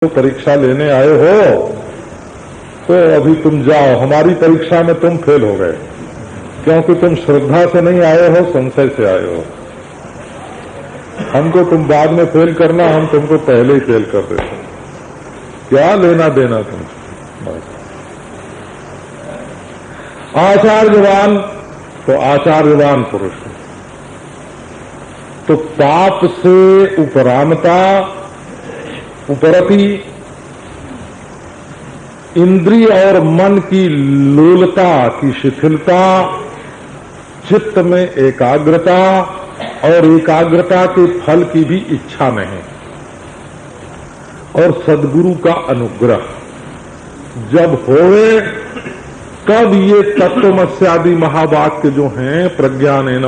तो परीक्षा लेने आए हो तो अभी तुम जाओ, हमारी परीक्षा में तुम फेल हो गए, क्योंकि तुम श्रद्धा से नहीं आए हो, संशय से आए हो। हमको तुम बाद में फेल करना, हम तुमको पहले ही फेल कर देते। क्या लेना देना तुम। आचार्यवान तो आचार्यवान पुरुष, तो पाप से उपरामता उपरति इंद्रिय और मन की लोलता की शिथिलता, चित्त में एकाग्रता और एकाग्रता के फल की भी इच्छा नहीं, और सद्गुरु का अनुग्रह जब होवे तब ये तत्वमस्यादि महावाक्य जो हैं प्रज्ञानेन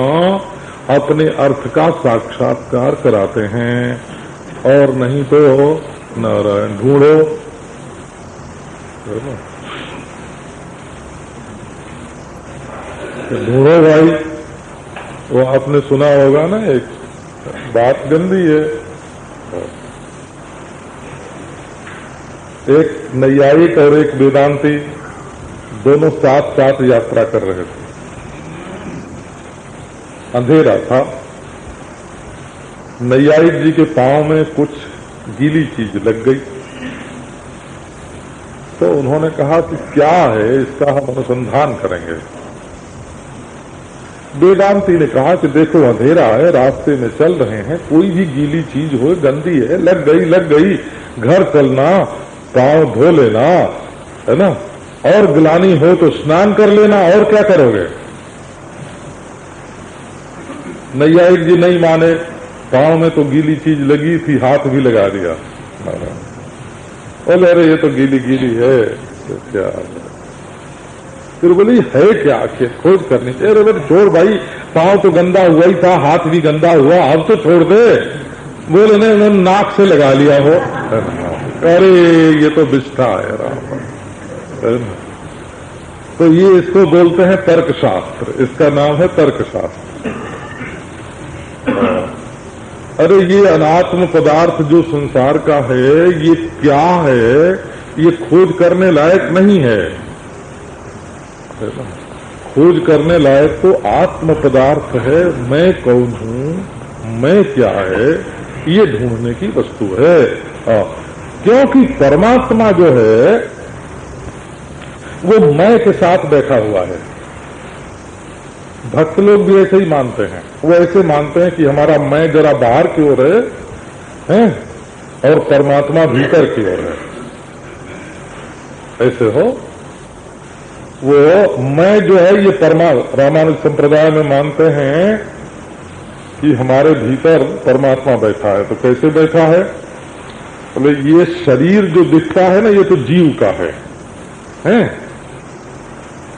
अपने अर्थ का साक्षात्कार कराते हैं। और नहीं तो नारायण ढूंढो, ढूंढो भाई। वो आपने सुना होगा ना, एक बात गंदी है। एक नैयायिक और एक वेदांती दोनों साथ साथ यात्रा कर रहे थे। अंधेरा था। नैयायिक जी के पांव में कुछ गीली चीज लग गई, तो उन्होंने कहा कि क्या है इसका, हम अनुसंधान करेंगे। वेदांती ने कहा कि देखो अंधेरा है, रास्ते में चल रहे हैं, कोई भी गीली चीज हो, गंदी है, लग गई, घर चलना, पांव धो लेना, है ना, और गिलानी हो तो स्नान कर लेना, और क्या करोगे। नैयायिक जी नहीं माने, पांव में तो गीली चीज लगी थी, हाथ भी लगा दिया। बोले अरे ये तो गीली है, तो क्या। फिर बोली है क्या, आखिर खोज करनी चाहिए। अरे छोड़ भाई, पांव तो गंदा हुआ ही था, हाथ भी गंदा हुआ, अब तो छोड़ दे। बोले नहीं, उन्होंने नाक से लगा लिया हो। अरे ये तो बिष्ठा है राम। तो ये इसको बोलते हैं तर्कशास्त्र, इसका नाम है तर्कशास्त्र। अरे ये अनात्म पदार्थ जो संसार का है, ये क्या है, ये खोज करने लायक नहीं है। खोज करने लायक तो आत्म पदार्थ है। मैं कौन हूं, मैं क्या है, ये ढूंढने की वस्तु है। क्योंकि परमात्मा जो है वो मैं के साथ बैठा हुआ है। भक्त लोग भी ऐसे ही मानते हैं। वो ऐसे मानते हैं कि हमारा मैं जरा बाहर की ओर है और परमात्मा भीतर की ओर है। ऐसे हो, वो मैं जो है ये रामानुज संप्रदाय में मानते हैं कि हमारे भीतर परमात्मा बैठा है। तो कैसे बैठा है, बोले ये शरीर जो दिखता है ना, ये तो जीव का है?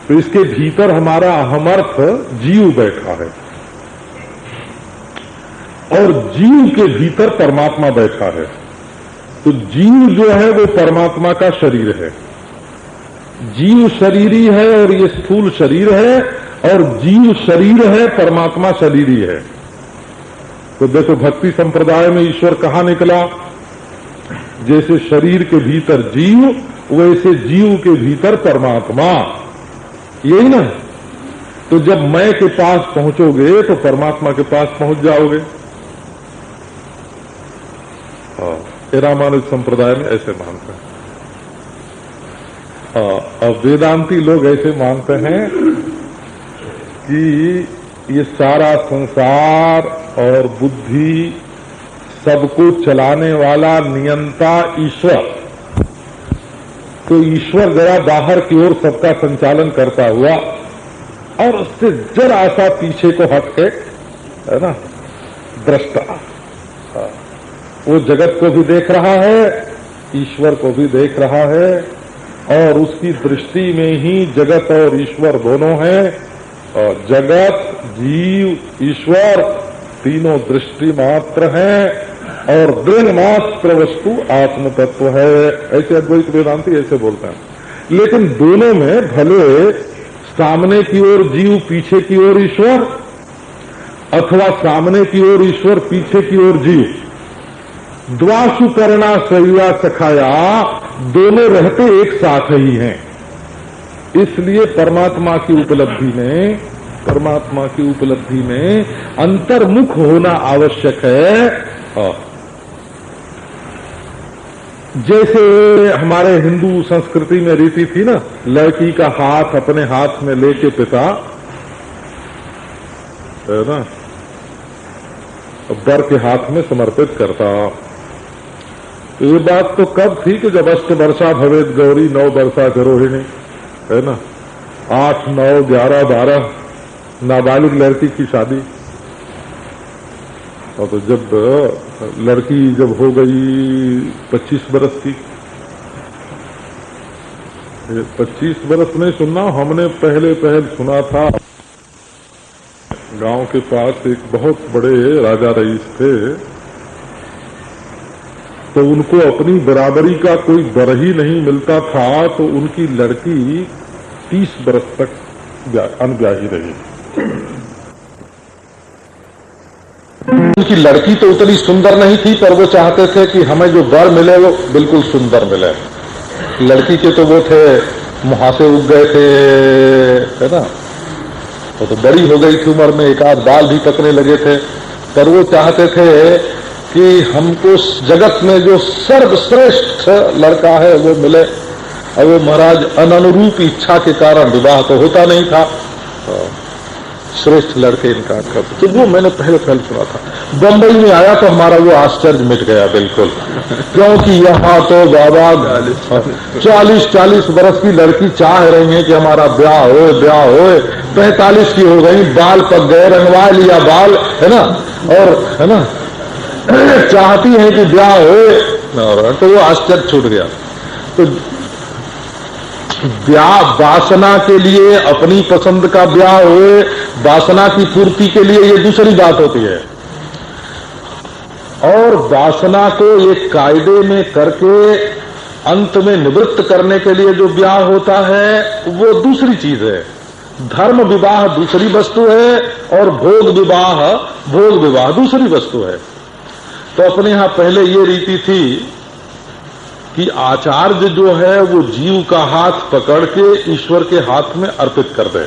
तो इसके भीतर हमारा अहमर्थ जीव बैठा है, और जीव के भीतर परमात्मा बैठा है। तो जीव जो है वो परमात्मा का शरीर है। जीव शरीरी है और ये स्थूल शरीर है, और जीव शरीर है, परमात्मा शरीरी है। तो देखो भक्ति संप्रदाय में ईश्वर कहाँ निकला। जैसे शरीर के भीतर जीव, वैसे जीव के भीतर परमात्मा, यही ना। तो जब मैं के पास पहुंचोगे तो परमात्मा के पास पहुंच जाओगे। रामानुज संप्रदाय में ऐसे मानते हैं। अब वेदांती लोग ऐसे मानते हैं कि ये सारा संसार और बुद्धि सबको चलाने वाला नियंता ईश्वर, तो ईश्वर जरा बाहर की ओर सबका संचालन करता हुआ, और उससे जरा सा पीछे को हट के, है ना, दृष्टा, वो जगत को भी देख रहा है, ईश्वर को भी देख रहा है, और उसकी दृष्टि में ही जगत और ईश्वर दोनों हैं। और जगत, जीव, ईश्वर तीनों दृष्टि मात्र हैं, और दृढ़ मात्र वस्तु आत्म तत्व है। ऐसे अद्वैत वेदांती ऐसे बोलते हैं। लेकिन दोनों में भले सामने की ओर जीव, पीछे की ओर ईश्वर, अथवा सामने की ओर ईश्वर, पीछे की ओर जीव, द्वासुपर्णा सैया सखाया, दोनों रहते एक साथ ही हैं। इसलिए परमात्मा की उपलब्धि में अंतर्मुख होना आवश्यक है। जैसे हमारे हिंदू संस्कृति में रीति थी ना, लड़की का हाथ अपने हाथ में लेके पिता, है ना, वर के हाथ में समर्पित करता। तो ये बात तो कब थी कि जब 8 वर्षा भवेद गौरी 9 वर्षा गरोहिणी, है ना, 8, 9, 11, 12 नाबालिग लड़की की शादी। और तो जब लड़की जब हो गई 25 बरस की, 25 बरस नहीं सुनना, हमने पहले सुना था। गांव के पास एक बहुत बड़े राजा रईस थे, तो उनको अपनी बराबरी का कोई बर ही नहीं मिलता था, तो उनकी लड़की 30 बरस तक अनब्याही रही। उनकी लड़की तो उतनी सुंदर नहीं थी, पर वो चाहते थे कि हमें जो वर मिले वो बिल्कुल सुंदर मिले। लड़की के तो वो थे, मुहासे उग गए थे, है ना, तो बड़ी हो गई थी उम्र में, एक आध बाल भी पकने लगे थे, पर वो चाहते थे कि हमको जगत में जो सर्वश्रेष्ठ लड़का है वो मिले। और वो महाराज अनुरूप इच्छा के कारण विवाह तो होता नहीं था, श्रेष्ठ लड़के इनकार करते। तो वो मैंने पहले सुना था। बंबई में आया तो हमारा वो आश्चर्य मिट गया बिल्कुल, क्योंकि यहाँ तो बाबा 40 बरस की लड़की चाह रही है कि हमारा ब्याह हो 45 की हो गई, बाल पक गए, रंगवा लिया बाल, है ना, और है ना, चाहती है कि ब्याह हो, तो वो आश्चर्य छूट गया। तो ब्याह वासना के लिए, अपनी पसंद का ब्याह हुए, वासना की पूर्ति के लिए, ये दूसरी बात होती है। और वासना को एक कायदे में करके अंत में निवृत्त करने के लिए जो ब्याह होता है वो दूसरी चीज है। धर्म विवाह दूसरी वस्तु है और भोग विवाह दूसरी वस्तु है। तो अपने यहां पहले ये रीति थी कि आचार्य जो है वो जीव का हाथ पकड़ के ईश्वर के हाथ में अर्पित कर दे,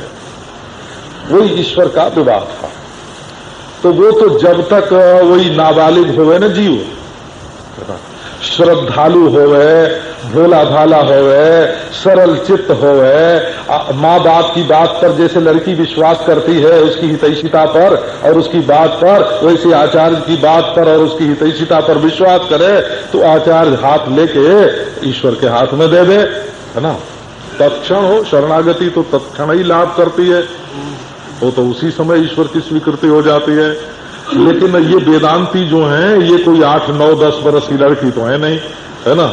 वही ईश्वर का विवाह था। तो वो तो जब तक वही नाबालिग होवे न जीव, श्रद्धालु होवे, भोला भाला होवे, सरल चित्त होवे, माँ बाप की बात पर जैसे लड़की विश्वास करती है उसकी हितैषिता पर और उसकी बात पर, वैसे आचार्य की बात पर और उसकी हितैषिता पर विश्वास करे, तो आचार्य हाथ लेके ईश्वर के हाथ में दे दे, है ना। तत्क्षण हो शरणागति तो तत्क्षण ही लाभ करती है, वो तो उसी समय ईश्वर की स्वीकृति हो जाती है। लेकिन ये वेदांती जो हैं, ये कोई 8, 9, 10 बरस की लड़की तो है नहीं, है ना,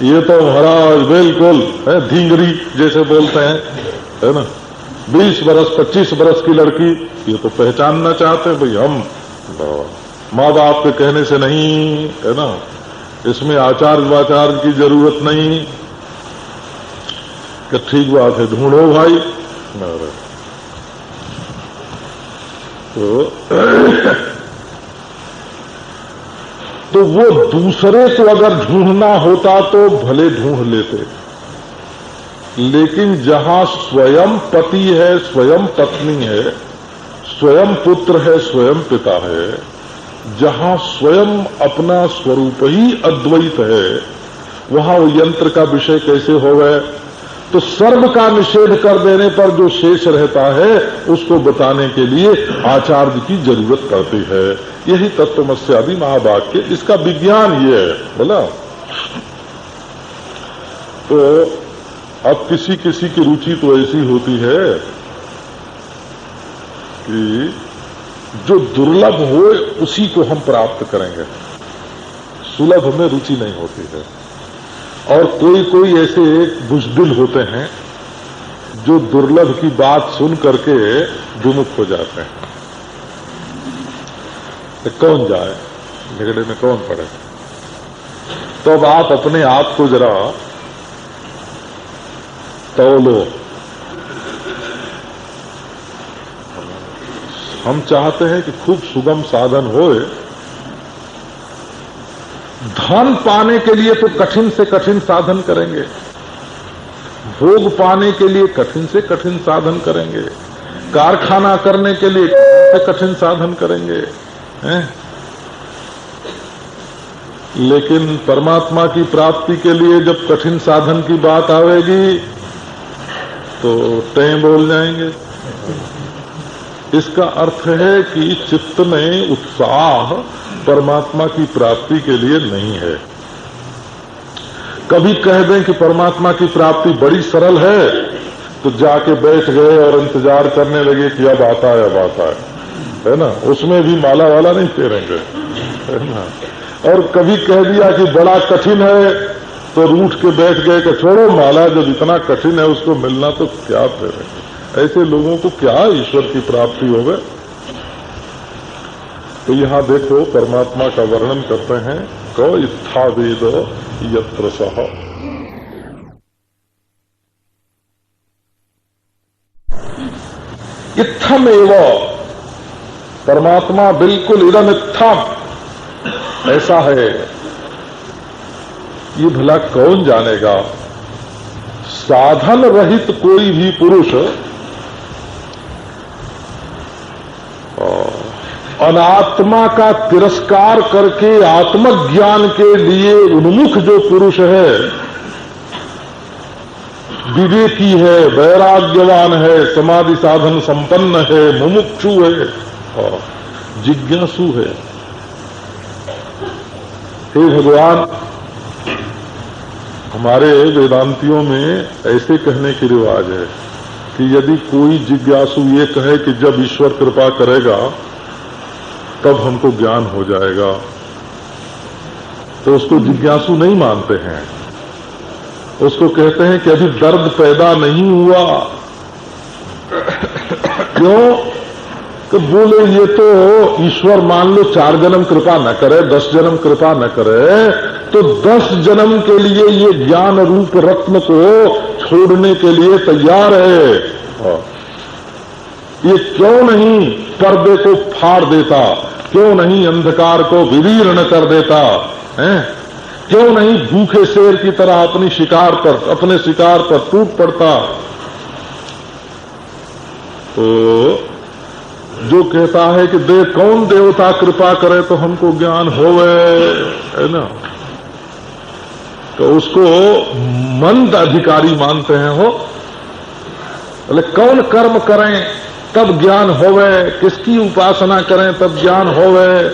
ये तो महाराज बिल्कुल है धींगरी जैसे बोलते हैं, है ना, 20 बरस 25 बरस की लड़की, ये तो पहचानना चाहते हैं भाई हम माँ बाप के कहने से नहीं, है ना, इसमें आचार्य वाचार्य की जरूरत नहीं, कि ठीक बात है ढूंढो भाई। तो वो दूसरे को अगर ढूंढना होता तो भले ढूंढ लेते, लेकिन जहां स्वयं पति है, स्वयं पत्नी है, स्वयं पुत्र है, स्वयं पिता है, जहां स्वयं अपना स्वरूप ही अद्वैत है, वहां वो यंत्र का विषय कैसे हो गए। तो सर्व का निषेध कर देने पर जो शेष रहता है उसको बताने के लिए आचार्य की जरूरत पड़ती है। यही तत्वमस्यादि महावाक्य, इसका विज्ञान ये है बोला। तो अब किसी किसी की रुचि तो ऐसी होती है कि जो दुर्लभ हो उसी को हम प्राप्त करेंगे, सुलभ में रुचि नहीं होती है। और कोई कोई ऐसे बुजदिल होते हैं जो दुर्लभ की बात सुन करके विमुख हो जाते हैं। तो कौन जाए झगड़े में, कौन पड़े। तो अब आप अपने आप को जरा तौलो। हम चाहते हैं कि खूब सुगम साधन होए, धन पाने के लिए तो कठिन से कठिन साधन करेंगे, भोग पाने के लिए कठिन से कठिन साधन करेंगे, कारखाना करने के लिए कठिन से कठिन साधन करेंगे, हैं? लेकिन परमात्मा की प्राप्ति के लिए जब कठिन साधन की बात आवेगी तो टें बोल जाएंगे। इसका अर्थ है कि चित्त में उत्साह परमात्मा की प्राप्ति के लिए नहीं है। कभी कह दें कि परमात्मा की प्राप्ति बड़ी सरल है तो जाके बैठ गए और इंतजार करने लगे कि अब आता है ना, उसमें भी माला वाला नहीं फेरेंगे, है ना। और कभी कह दिया कि बड़ा कठिन है तो रूठ के बैठ गए कि छोड़ो माला, जब इतना कठिन है उसको मिलना तो क्या फेरेंगे। ऐसे लोगों को क्या ईश्वर की प्राप्ति होवे। तो यहां देखो परमात्मा का वर्णन करते हैं, क इत्था वेद यत्र सह। इत्थमेव, परमात्मा बिल्कुल इदम इत्थम, ऐसा है। ये भला कौन जानेगा। साधन रहित कोई भी पुरुष अनात्मा का तिरस्कार करके आत्मज्ञान के लिए उन्मुख जो पुरुष है, विवेकी है, वैराग्यवान है, समाधि साधन संपन्न है, मुमुक्षु है और जिज्ञासु है। हे भगवान, हमारे वेदांतियों में ऐसे कहने की रिवाज है कि यदि कोई जिज्ञासु ये कहे कि जब ईश्वर कृपा करेगा तब हमको ज्ञान हो जाएगा, तो उसको जिज्ञासु नहीं मानते हैं। उसको कहते हैं कि अभी दर्द पैदा नहीं हुआ। क्यों? तो बोले ये तो ईश्वर मान लो 4 जन्म कृपा न करे, 10 जन्म कृपा न करे, तो 10 जन्म के लिए ये ज्ञान रूप रत्न को छोड़ने के लिए तैयार है। ये क्यों नहीं पर्दे को फाड़ देता, क्यों नहीं अंधकार को विदीर्ण कर देता है, क्यों नहीं भूखे शेर की तरह अपने शिकार पर टूट पड़ता। तो जो कहता है कि कौन देवता कृपा करे तो हमको ज्ञान होवे, है ना, तो उसको मंद अधिकारी मानते हैं। हो बोले कौन कर्म करें तब ज्ञान होवे, किसकी उपासना करें तब ज्ञान होवे,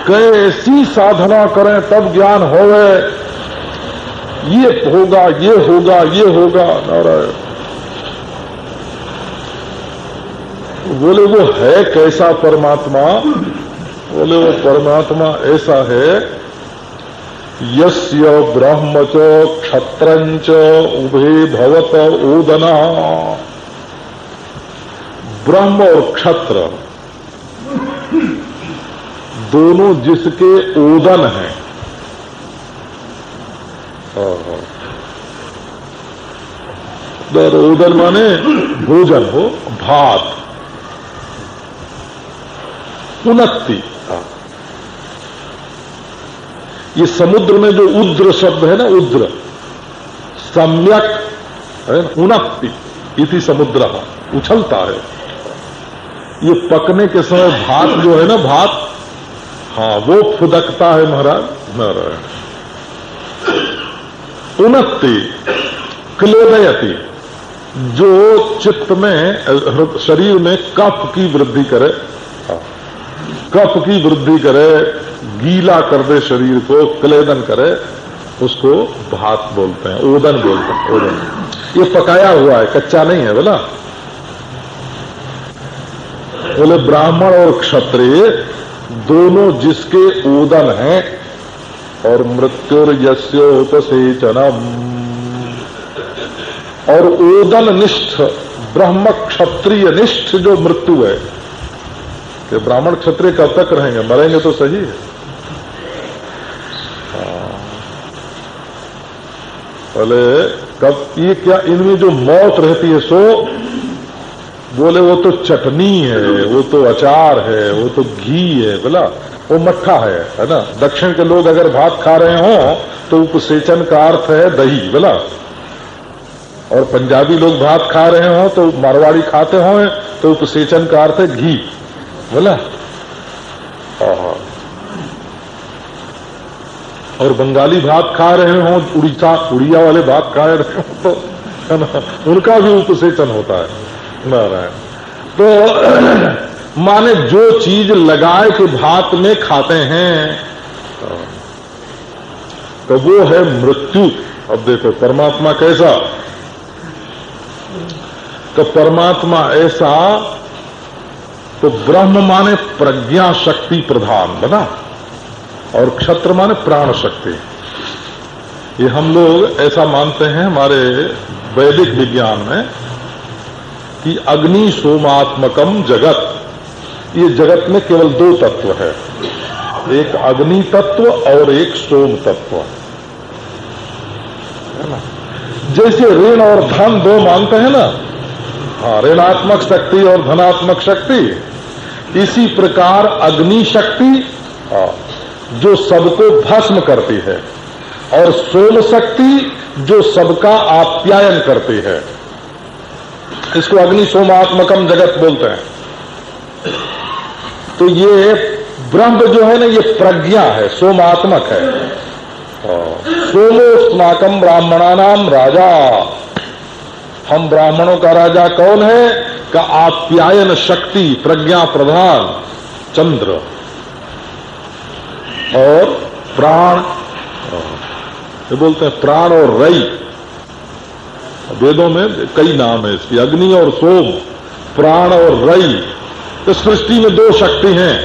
कैसी साधना करें तब ज्ञान होवे, ये होगा ये होगा ये होगा। नारायण बोले वो है कैसा परमात्मा? बोले वो परमात्मा ऐसा है, यस्य ब्रह्म च क्षत्रंच उभे भवत ओदना। ब्रह्म और क्षत्र दोनों जिसके ओदन हैं, ओदन माने भोजन हो, भात, उन्नति। ये समुद्र में जो उद्र शब्द है ना, उद्र सम्यक उन्नति इति समुद्र उछलता है। ये पकने के समय भात जो है ना, भात, हाँ वो फुदकता है महाराज। नारायण उन्नति क्लेदयति, जो चित्त में शरीर में कफ की वृद्धि करे, कफ की वृद्धि करे, गीला कर दे शरीर को, क्लेदन करे, उसको भात बोलते हैं, ओदन बोलते हैं। ओदन ये पकाया हुआ है, कच्चा नहीं है। बोला बोले ब्राह्मण और क्षत्रिय दोनों जिसके ओदन हैं, और मृत्युर्यस्योपसेचनम, और ओदन निष्ठ ब्रह्म क्षत्रिय निष्ठ जो मृत्यु है, कि ब्राह्मण क्षत्रिय कब तक रहेंगे, मरेंगे तो सही है। बोले कब ये क्या इनमें जो मौत रहती है सो, बोले वो तो चटनी है, वो तो अचार है, वो तो घी है। बोला वो मट्ठा है ना। दक्षिण के लोग अगर भात खा रहे हो तो उपसेचन का अर्थ है दही, बोला। और पंजाबी लोग भात खा रहे हो तो मारवाड़ी खाते हो तो उपसेचन का अर्थ है घी, बोला। और बंगाली भात खा रहे हो, उड़िया वाले भात खा रहे हो तो है ना, उनका भी उपसेचन होता है। तो माने जो चीज लगाए के भात में खाते हैं तो वो है मृत्यु। अब देखो परमात्मा कैसा, तो परमात्मा ऐसा, तो ब्रह्म माने प्रज्ञा शक्ति प्रधान, बना, और क्षत्र माने प्राण शक्ति। ये हम लोग ऐसा मानते हैं हमारे वैदिक विज्ञान में कि अग्नि सोमात्मकम जगत, ये जगत में केवल दो तत्व है, एक अग्नि तत्व और एक सोम तत्व, है ना। जैसे ऋण और धन दो मानते हैं ना, हाँ, ऋणात्मक शक्ति और धनात्मक शक्ति, इसी प्रकार अग्नि शक्ति जो सबको भस्म करती है और सोम शक्ति जो सबका आप्यायन करती है, इसको अग्नि सोमात्मकम जगत बोलते हैं। तो ये ब्रह्म जो है ना, ये प्रज्ञा है, सोमात्मक है। सोमोस्माकम ब्राह्मणानाम राजा, हम ब्राह्मणों का राजा कौन है का आप्यायन शक्ति, प्रज्ञा प्रधान चंद्र, और प्राण, ये बोलते हैं प्राण और रई। वेदों में कई नाम है इसकी, अग्नि और सोम, प्राण और रई। तो सृष्टि में दो शक्ति हैं।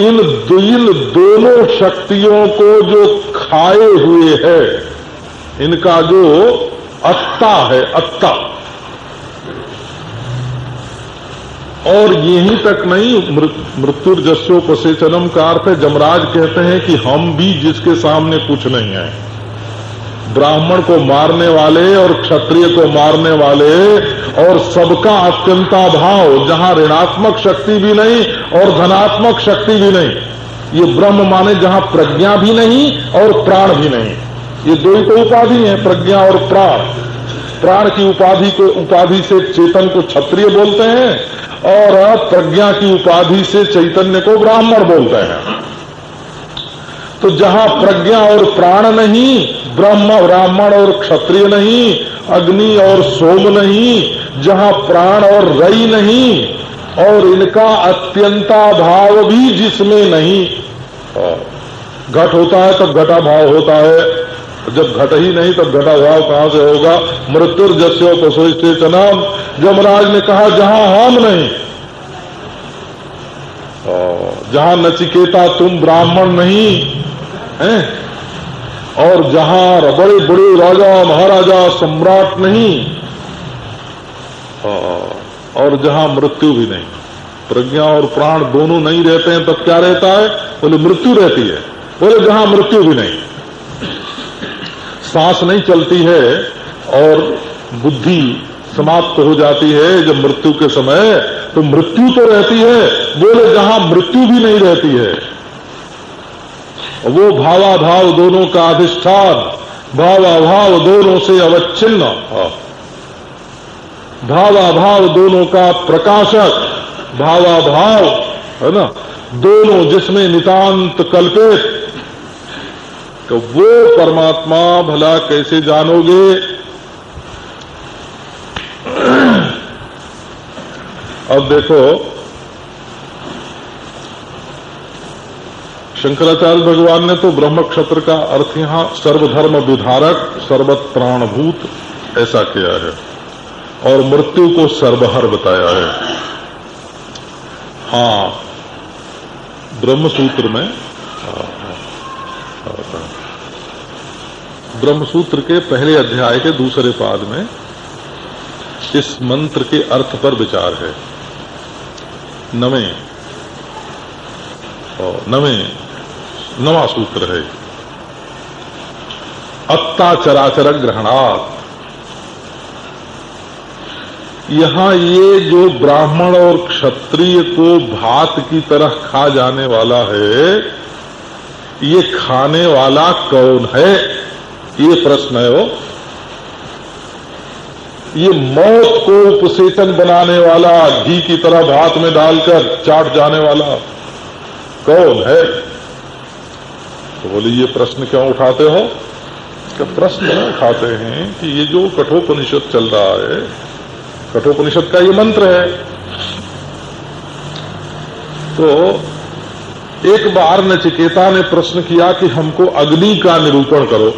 इन दोनों शक्तियों को जो खाए हुए है, इनका जो अत्ता है, अत्ता। और यहीं तक नहीं, मृत्युर्जस्योपसेचनम का अर्थ है, जमराज कहते हैं कि हम भी जिसके सामने कुछ नहीं है, ब्राह्मण को मारने वाले और क्षत्रिय को मारने वाले और सबका अत्यंता भाव, जहां ऋणात्मक शक्ति भी नहीं और धनात्मक शक्ति भी नहीं, ये ब्रह्म माने जहां प्रज्ञा भी नहीं और प्राण भी नहीं। ये दो ही तो उपाधि है, प्रज्ञा और प्राण। प्राण की उपाधि से चेतन को क्षत्रिय बोलते हैं और प्रज्ञा की उपाधि से चैतन्य को ब्राह्मण बोलते हैं। तो जहां प्रज्ञा और प्राण नहीं, ब्रह्म ब्राह्मण और क्षत्रिय नहीं, अग्नि और सोम नहीं, जहां प्राण और रई नहीं और इनका अत्यंता भाव भी जिसमें नहीं। घट होता है तब घटा भाव होता है, जब घट ही नहीं तब घटा भाव कहां से होगा। मृत्युर्जस्योपसेचनम, जमराज ने कहा जहां हम नहीं, जहां नचिकेता तुम ब्राह्मण नहीं हैं, और जहां बड़े बड़े राजा महाराजा सम्राट नहीं, और जहां मृत्यु भी नहीं, प्रज्ञा और प्राण दोनों नहीं रहते हैं, तब क्या रहता है? बोले मृत्यु रहती है। बोले जहां मृत्यु भी नहीं, सांस नहीं चलती है और बुद्धि समाप्त हो जाती है जब मृत्यु के समय, तो मृत्यु तो रहती है। बोले जहां मृत्यु भी नहीं रहती है, वो भावाभाव दोनों का अधिष्ठान, भावाभाव दोनों से अवच्छिन्न, भावाभाव दोनों का प्रकाशक, भावाभाव है ना, दोनों जिसमें नितांत कल्पित, तो वो परमात्मा भला कैसे जानोगे? अब देखो, शंकराचार्य भगवान ने तो ब्रह्म क्षत्र का अर्थ यहां सर्वधर्म विधारक, सर्वत प्राणभूत ऐसा किया है, और मृत्यु को सर्वहर बताया है। हाँ, ब्रह्मसूत्र में, ब्रह्मसूत्र के पहले अध्याय के दूसरे पाद में इस मंत्र के अर्थ पर विचार है। नवा सूत्र है, अत्ता चराचर ग्रहणात्। यहां ये जो ब्राह्मण और क्षत्रिय को भात की तरह खा जाने वाला है, ये खाने वाला कौन है, ये प्रश्न है। वो ये मौत को उपसेचन बनाने वाला, घी की तरह भात में डालकर चाट जाने वाला कौन है? तो बोले ये प्रश्न क्यों उठाते हो? क्या प्रश्न उठाते हैं कि ये जो कठोपनिषद चल रहा है, कठोपनिषद का ये मंत्र है। तो एक बार नचिकेता ने प्रश्न किया कि हमको अग्नि का निरूपण करो।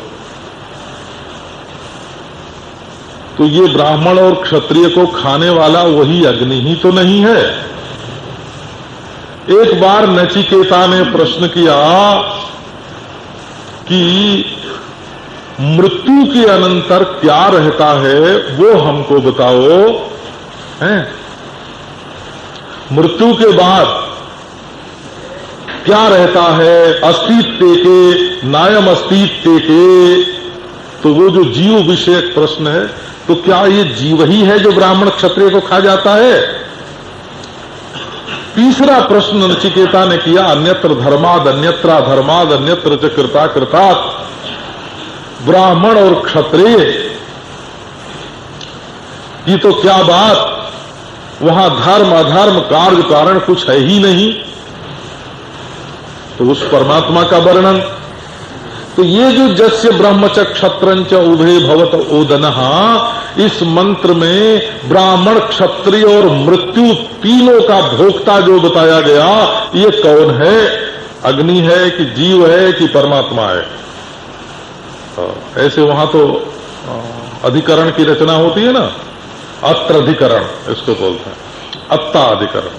तो ये ब्राह्मण और क्षत्रिय को खाने वाला वही अग्नि ही तो नहीं है। एक बार नचिकेता ने प्रश्न किया कि मृत्यु के अनंतर क्या रहता है, वो हमको बताओ। हैं? मृत्यु के बाद क्या रहता है? अस्तित्व के, नायम अस्तित्व के। तो वो जो जीव विषयक प्रश्न है, तो क्या ये जीव ही है जो ब्राह्मण क्षत्रिय को खा जाता है? तीसरा प्रश्न नचिकेता ने किया, अन्यत्र धर्माद अन्यत्रा धर्माद अन्यत्र च कृता कृतात्। ब्राह्मण और क्षत्रिय की तो क्या बात, वहां धर्म अधर्म कार्य कारण कुछ है ही नहीं। तो उस परमात्मा का वर्णन, तो ये जो जस्य ब्रह्मच क्षत्रंच उभे भवत ओदनहा, इस मंत्र में ब्राह्मण क्षत्रिय और मृत्यु तीनों का भोक्ता जो बताया गया, ये कौन है? अग्नि है कि जीव है कि परमात्मा है? ऐसे वहां तो अधिकरण की रचना होती है ना, अत्र अधिकरण इसको बोलते हैं, अत्ता अधिकरण।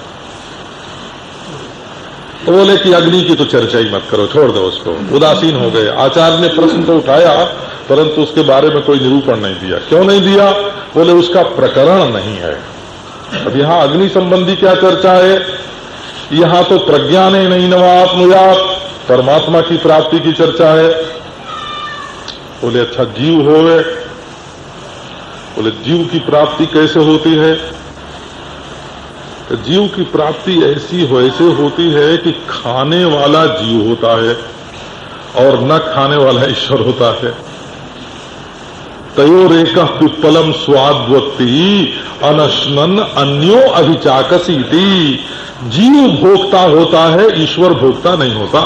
तो बोले कि अग्नि की तो चर्चा ही मत करो, छोड़ दो उसको, उदासीन हो गए। आचार्य ने प्रश्न तो उठाया परंतु उसके बारे में कोई निरूपण नहीं दिया। क्यों नहीं दिया? बोले उसका प्रकरण नहीं है। अब यहां अग्नि संबंधी क्या चर्चा है? यहां तो प्रज्ञाने नहीं नवात्मयात्, परमात्मा की प्राप्ति की चर्चा है। बोले अच्छा जीव होवे, बोले जीव की प्राप्ति कैसे होती है? जीव की प्राप्ति ऐसे होती है कि खाने वाला जीव होता है और न खाने वाला ईश्वर होता है। तयोरेकः पिप्पलम स्वाद्वक्ति अनश्नन अन्यो अभिचाकसीति। जीव भोक्ता होता है, ईश्वर भोक्ता नहीं होता।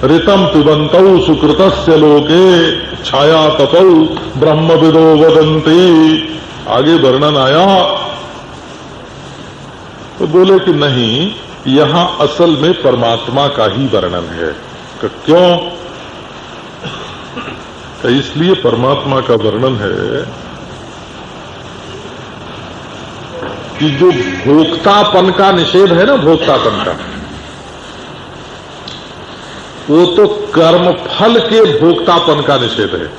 ऋतम पिबन्तौ सुकृतस्य लोके छाया तपौ ब्रह्मविदो वदन्ति। आगे वर्णन आया तो बोले कि नहीं, यहां असल में परमात्मा का ही वर्णन है। क्यों? इसलिए परमात्मा का वर्णन है कि जो भोक्तापन का निषेध है ना, भोक्तापन का, वो तो कर्म फल के भोक्तापन का निषेध है।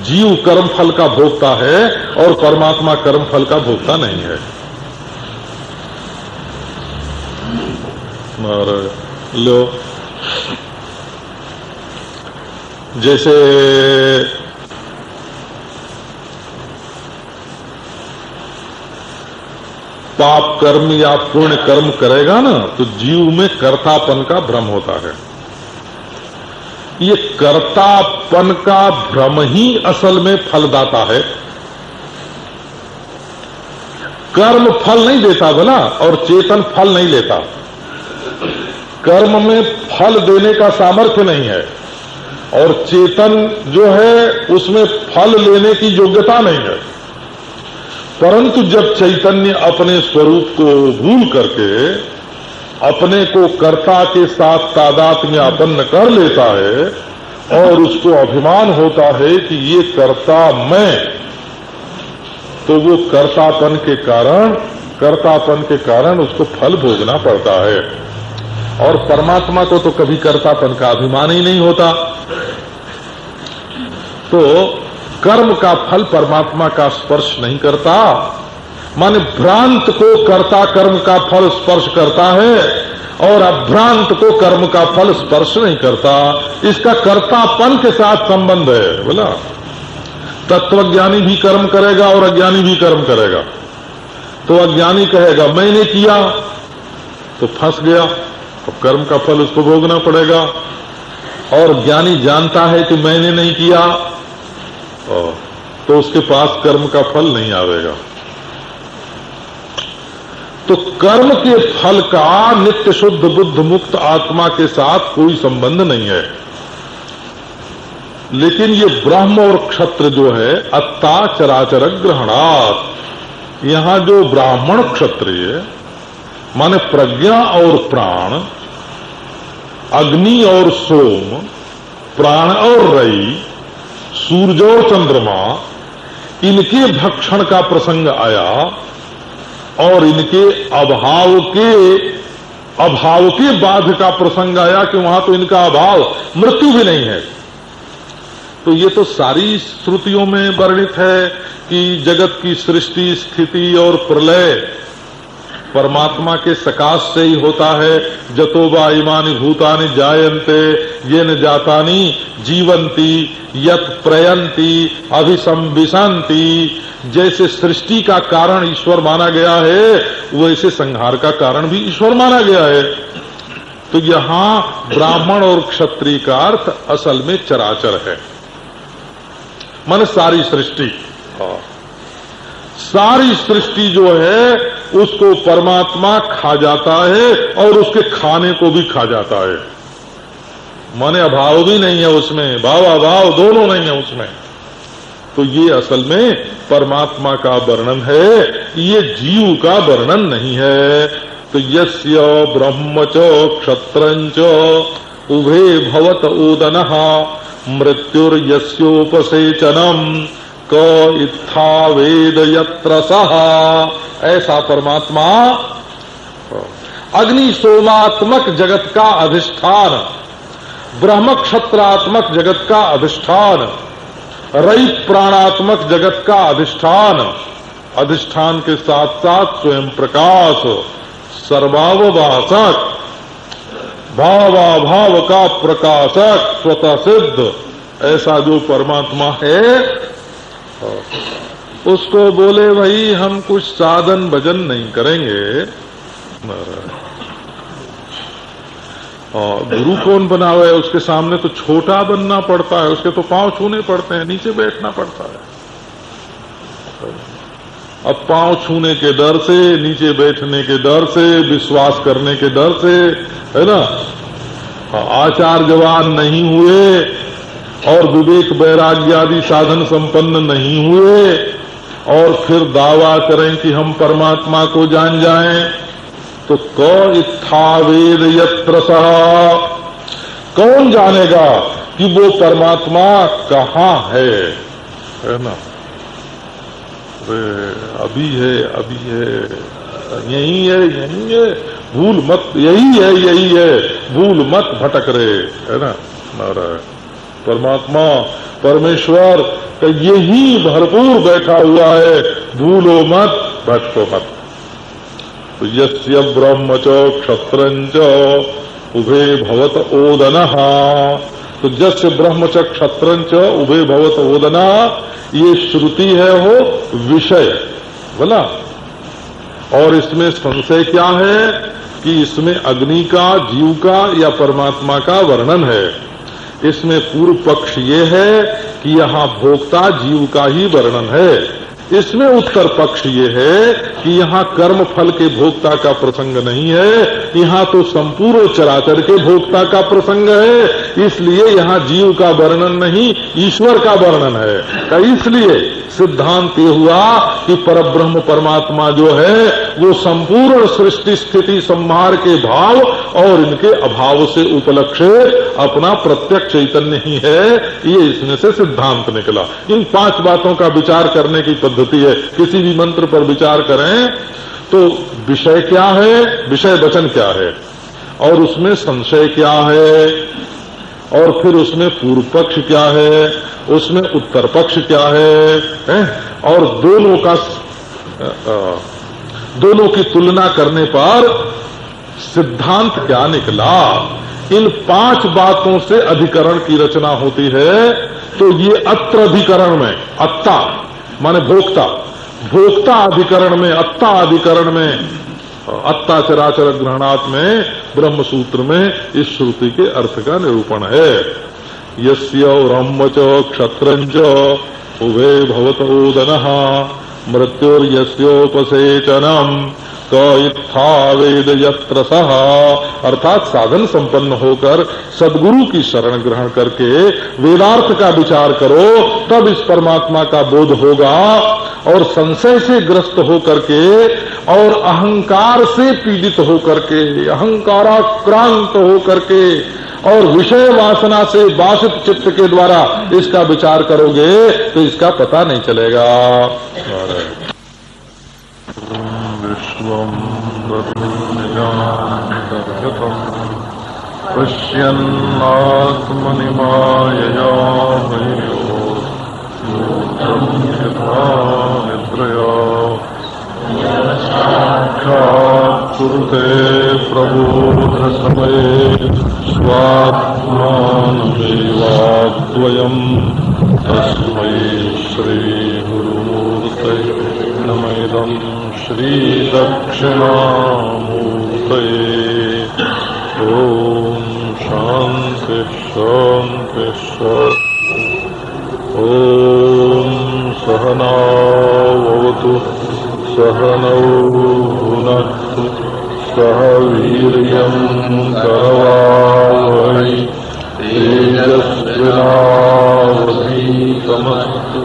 जीव कर्म फल का भोक्ता है और परमात्मा कर्म फल का भोक्ता नहीं है। और लो जैसे पाप कर्म या पुण्य कर्म करेगा ना, तो जीव में कर्तापन का भ्रम होता है। ये कर्तापन का भ्रम ही असल में फलदाता है। कर्म फल नहीं देता भला, और चेतन फल नहीं लेता। कर्म में फल देने का सामर्थ्य नहीं है, और चेतन जो है उसमें फल लेने की योग्यता नहीं है। परंतु जब चैतन्य अपने स्वरूप को भूल करके अपने को कर्ता के साथ तादात्म्य आपन्न कर लेता है और उसको अभिमान होता है कि ये कर्ता मैं, तो वो कर्तापन के कारण उसको फल भोगना पड़ता है। और परमात्मा को तो कभी कर्तापन का अभिमान ही नहीं होता। तो कर्म का फल परमात्मा का स्पर्श नहीं करता, माने भ्रांत को कर्ता कर्म का फल स्पर्श करता है और अभ्रांत को कर्म का फल स्पर्श नहीं करता। इसका कर्तापन के साथ संबंध है। बोला तत्वज्ञानी भी कर्म करेगा और अज्ञानी भी कर्म करेगा। तो अज्ञानी कहेगा मैंने किया, तो फंस गया, अब कर्म का फल उसको भोगना पड़ेगा। और ज्ञानी जानता है कि मैंने नहीं किया, तो उसके पास कर्म का फल नहीं आवेगा। तो कर्म के फल का नित्य शुद्ध बुद्ध मुक्त आत्मा के साथ कोई संबंध नहीं है। लेकिन ये ब्रह्म और क्षत्र जो है अत्ता चराचर ग्रहणात्, यहां जो ब्राह्मण क्षत्रिय माने प्रज्ञा और प्राण, अग्नि और सोम, प्राण और रई, सूर्य और चंद्रमा, इनके भक्षण का प्रसंग आया और इनके अभाव के बाध का प्रसंग आया कि वहां तो इनका अभाव, मृत्यु भी नहीं है। तो ये तो सारी श्रुतियों में वर्णित है कि जगत की सृष्टि स्थिति और प्रलय परमात्मा के सकाश से ही होता है। जतो वा इमानि भूतानि जायन्ते येन जातानि जीवन्ति यत् प्रयन्ति अभिसंविशन्ति। जैसे सृष्टि का कारण ईश्वर माना गया है, वैसे संहार का कारण भी ईश्वर माना गया है। तो यहां ब्राह्मण और क्षत्रिय का अर्थ असल में चराचर है, माने सारी सृष्टि। सारी सृष्टि जो है उसको परमात्मा खा जाता है और उसके खाने को भी खा जाता है, माने अभाव भी नहीं है उसमें, भाव अभाव दोनों नहीं है उसमें। तो ये असल में परमात्मा का वर्णन है, ये जीव का वर्णन नहीं है। तो यस्य ब्रह्म च क्षत्रञ्च उभे भवत ओदनः मृत्युर्यस्योपसेचनम क इत्था वेद यत्र सः। ऐसा परमात्मा अग्नि सोमात्मक जगत का अधिष्ठान, ब्रह्म क्षत्रात्मक जगत का अधिष्ठान, रई प्राणात्मक जगत का अधिष्ठान, अधिष्ठान के साथ साथ स्वयं प्रकाश, सर्वावभाषक, भावाभाव का प्रकाशक, स्वतः सिद्ध, ऐसा जो परमात्मा है उसको बोले भाई हम कुछ साधन भजन नहीं करेंगे। गुरु कौन बनावे, उसके सामने तो छोटा बनना पड़ता है, उसके तो पांव छूने पड़ते हैं, नीचे बैठना पड़ता है। अब पांव छूने के डर से, नीचे बैठने के डर से, विश्वास करने के डर से, है ना, आचार जवान नहीं हुए और विवेक वैराग्य आदि साधन संपन्न नहीं हुए और फिर दावा करें कि हम परमात्मा को जान जाएं, तो क इत्था वेद यत्र सः, कौन जानेगा कि वो परमात्मा कहाँ है ना। अभी है, अभी है, यही है, यही है, भूल मत, यही है, यही है, भूल मत भटक रहे, है ना। परमात्मा परमेश्वर का यही भरपूर बैठा हुआ है, भूलो मत भटको मत। तो यस्य ब्रह्म च क्षत्रञ्च उभे भवत ओदनः, तो जस्य ब्रह्म च क्षत्रञ्च उभे भवत ओदनः, ये श्रुति है हो विषय बोला। और इसमें संशय क्या है कि इसमें अग्नि का, जीव का या परमात्मा का वर्णन है। इसमें पूर्व पक्ष ये है कि यहाँ भोक्ता जीव का ही वर्णन है। इसमें उत्तर पक्ष ये है कि यहाँ कर्म फल के भोक्ता का प्रसंग नहीं है, यहाँ तो संपूर्ण चराचर के भोक्ता का प्रसंग है। इसलिए यहाँ जीव का वर्णन नहीं, ईश्वर का वर्णन है। इसलिए सिद्धांत ये हुआ कि परब्रह्म परमात्मा जो है वो संपूर्ण सृष्टि स्थिति संहार के भाव और इनके अभाव से उपलक्षित अपना प्रत्यक्ष चैतन्य ही है। ये इसमें से सिद्धांत निकला। इन 5 बातों का विचार करने की पद्धति है। किसी भी मंत्र पर विचार करें तो विषय क्या है, विषय वचन क्या है, और उसमें संशय क्या है, और फिर उसमें पूर्व पक्ष क्या है, उसमें उत्तर पक्ष क्या है, और दोनों की तुलना करने पर सिद्धांत क्या निकला। इन 5 बातों से अधिकरण की रचना होती है। तो ये अत्र अधिकरण में अत्ता माने भोक्ता, भोक्ता अधिकरण में, अत्ता अधिकरण में, अत्ता चराचर ग्रहणात् में ब्रह्म सूत्र में इस श्रुति के अर्थ का निरूपण है। यस्य ब्रह्म च क्षत्रञ्च उभे भवतोदनः मृत्युर्यस्योपसेचनम् क इत्था वेद यत्र सः। अर्थात साधन संपन्न होकर सद्गुरु की शरण ग्रहण करके वेदार्थ का विचार करो, तब इस परमात्मा का बोध होगा। और संशय से ग्रस्त होकर के और अहंकार से पीड़ित होकर के, अहंकाराक्रांत होकर के और विषय वासना से वासित चित्त के द्वारा इसका विचार करोगे तो इसका पता नहीं चलेगा। विश्वं पश्यन्नात्मनि मायया निद्रया कुरुते प्रबोध समये स्वात्मानमेवाद्वयम् तस्मै श्रीगुरुमूर्तये नमः। श्रीदक्षिणामूर्तये। ओम शांति शांति शांति। ओम सहनावतु सहनौ भुनक्तु सह वीर्यं करवावहै तेजस्विनावधीतमस्तु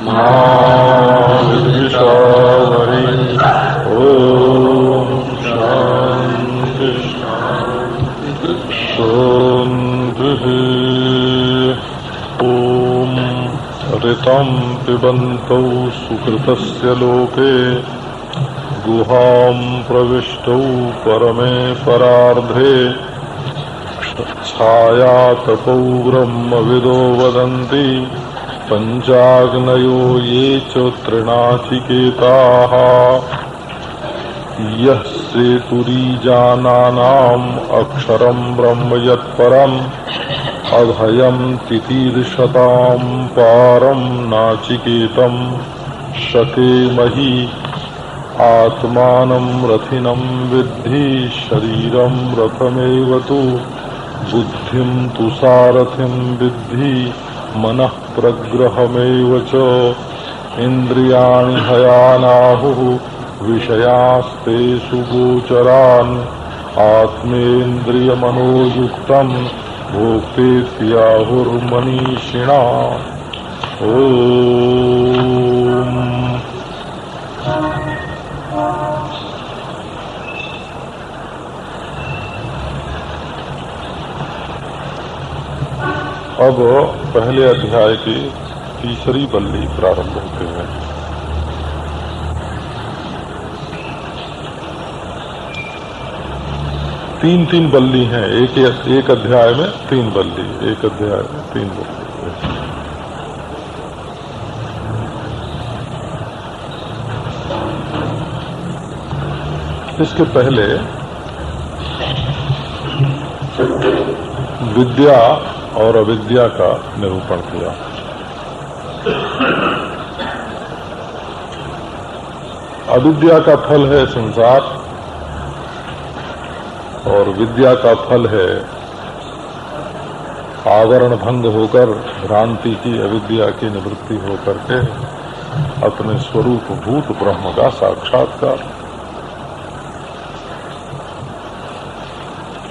मा विद्विषावहै। ओम शांति शांति शांति। ओम ऋतं पिबन्तौ सुकृतस्य लोके गुहां प्रविष्टौ परमे परार्धे छायातपौ ब्रह्मविदो वदन्ति पञ्चाग्नयो ये च तृणाचिकेताः। यः सेतुरीजानानाम् अक्षरं ब्रह्म यत्परम् अभयं तितीर्षतां पारं नाचिकेतं शकेमहि। आत्मानं रथिनं विद्धि शरीरं रथमेव तु बुद्धिं तु सारथिं विद्धि मनः प्रग्रहमेव च। इन्द्रियाणि हयानाहुः विषयास्तेषु गोचरान् आत्मेन्द्रियमनोयुक्तं भोक्तेत्याहुर्मनीषिणा। ओम। अब पहले अध्याय की तीसरी बल्ली प्रारंभ होते हैं। तीन तीन बल्ली हैं, एक अध्याय में तीन बल्ली, एक अध्याय में तीन बल्ली। इसके पहले विद्या और अविद्या का निरूपण किया। अविद्या का फल है संसार और विद्या का फल है आवरण भंग होकर भ्रांति की, अविद्या की निवृत्ति होकर के अपने स्वरूप भूत ब्रह्म का साक्षात्कार।